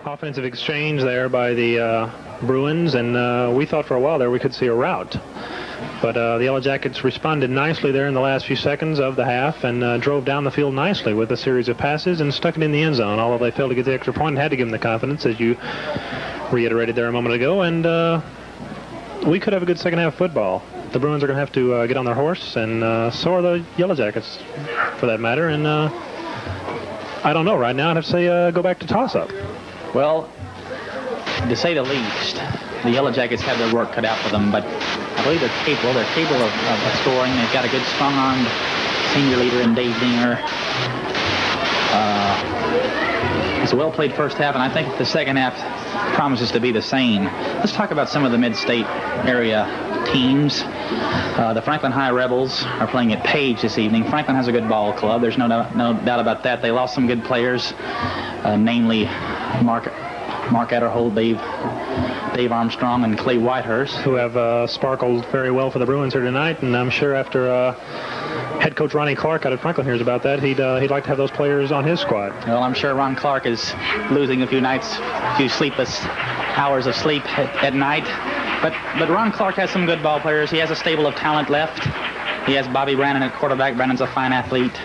Offensive exchange there by the Bruins, and we thought for a while there we could see a rout. But the Yellow Jackets responded nicely there in the last few seconds of the half and drove down the field nicely with a series of passes and stuck it in the end zone, although they failed to get the extra point and had to give them the confidence, as you reiterated there a moment ago. And we could have a good second half of football. The Bruins are going to have to get on their horse, and so are the Yellow Jackets, for that matter. And I don't know. Right now, I'd have to say go back to toss-up. Well, to say the least, the Yellow Jackets have their work cut out for them, but I believe they're capable. They're capable of scoring. They've got a good, strong-armed senior leader in Dave Dinger. It's a well-played first half, and I think the second half promises to be the same. Let's talk about some of the mid-state area teams. The Franklin High Rebels are playing at Page this evening. Franklin has a good ball club. There's no doubt about that. They lost some good players, namely Mark Adderhold, Dave Armstrong, and Clay Whitehurst, who have sparkled very well for the Bruins here tonight. And I'm sure after head coach Ronnie Clark out of Franklin hears about that, he'd like to have those players on his squad. Well, I'm sure Ron Clark is losing a few sleepless hours of sleep at night. But Ron Clark has some good ball players. He has a stable of talent left. He has Bobby Brannon at quarterback. Brannon's a fine athlete.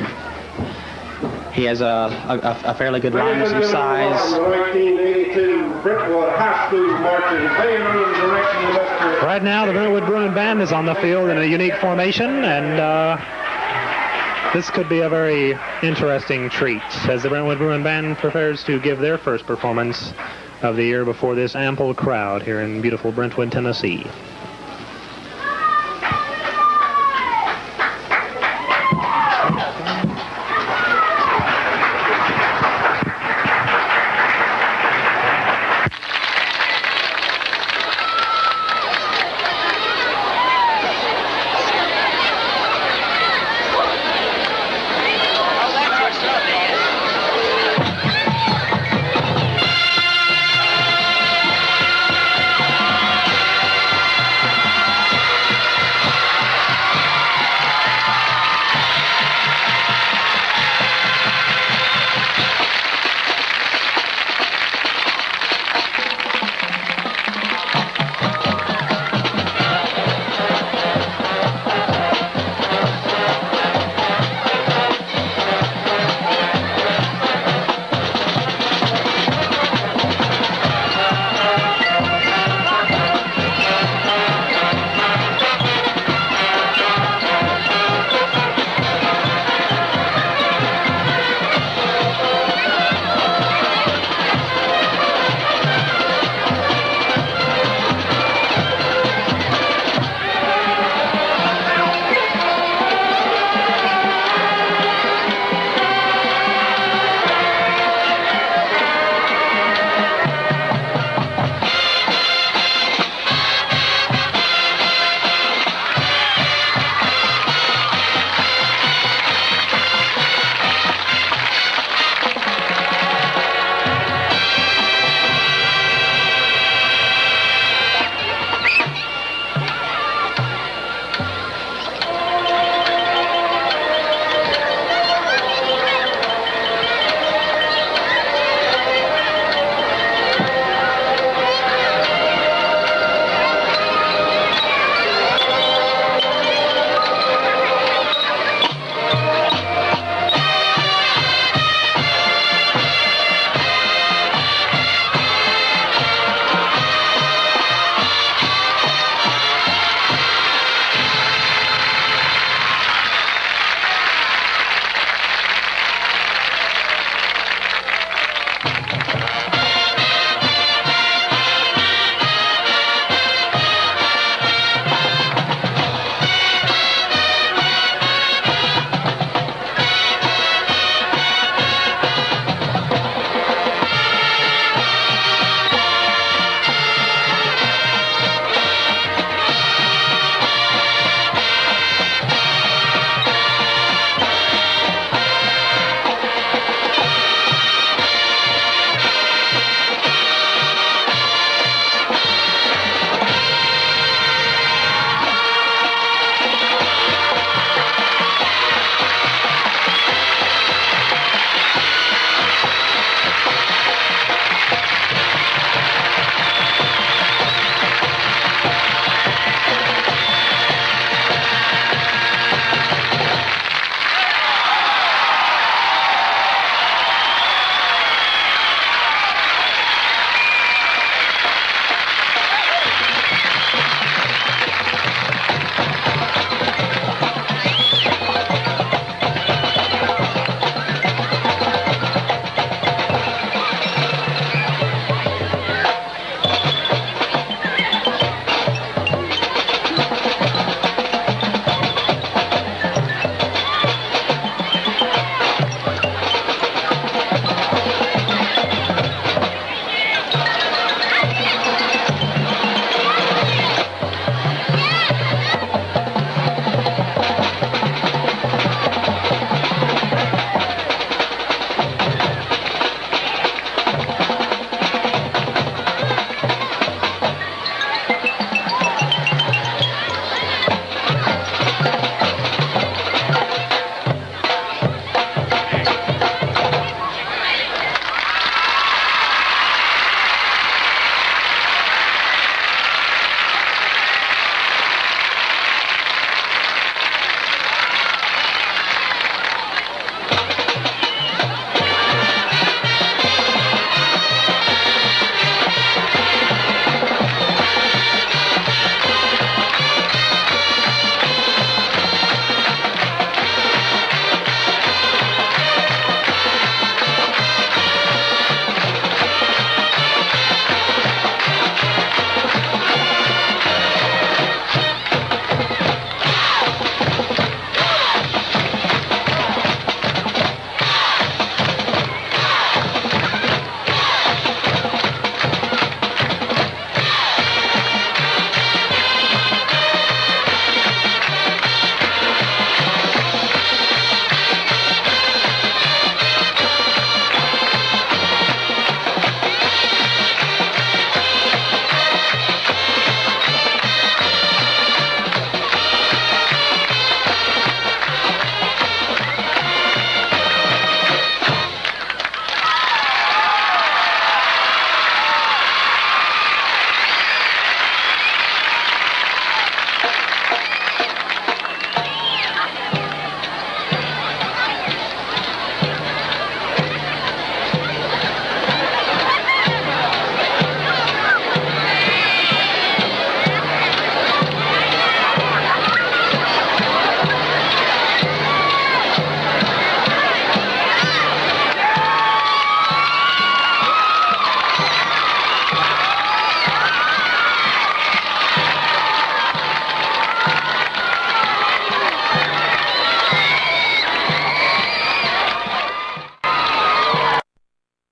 He has a fairly good line with some size. 1982 Brentwood High School marching band under the direction of Mr. Right now, the Brentwood Bruin Band is on the field in a unique formation, and this could be a very interesting treat as the Brentwood Bruin Band prepares to give their first performance of the year before this ample crowd here in beautiful Brentwood, Tennessee.